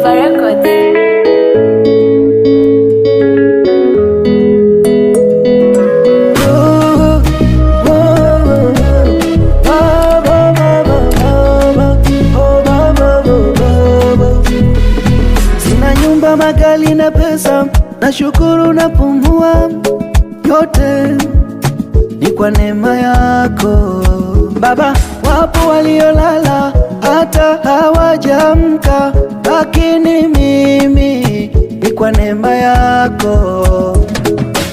Nova Records. Sina nyumba, magari na pesa, nashukuru napumua, yote ni kwa neema yako Baba. Wapo waliolala hata hawajamka, lakini mimi ni kwa neema yako.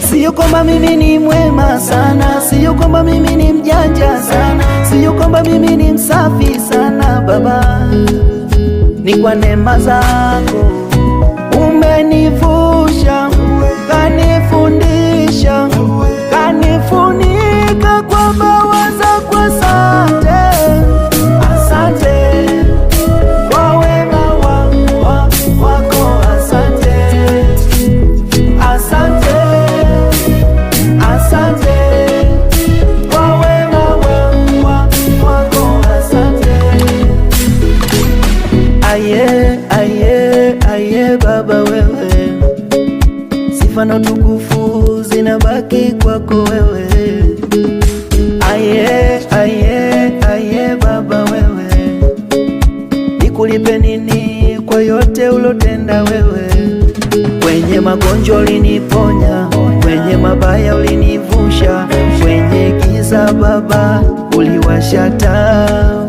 Sio kwamba mimi ni mwema sana, sio kwamba mimi ni mjanja sana, sio kwamba mimi ni msafi sana Baba, ni kwa neema zako. Umenivusha, kanifundisha, kanifunika kwa bawa zako. Asante, asante kwa wema wako, asante, asante, asante kwa wema wako, asante. Aye, aye, aye Baba, wewe sifa na utukufu zinabaki kwako wewe. Aye, aye, aye Baba, wewe nikulipe nini kwa yote ulotenda wewe? Kwenye magonjwa uliniponya, kwenye mabaya ulinivusha, kwenye giza Baba uliwasha taa.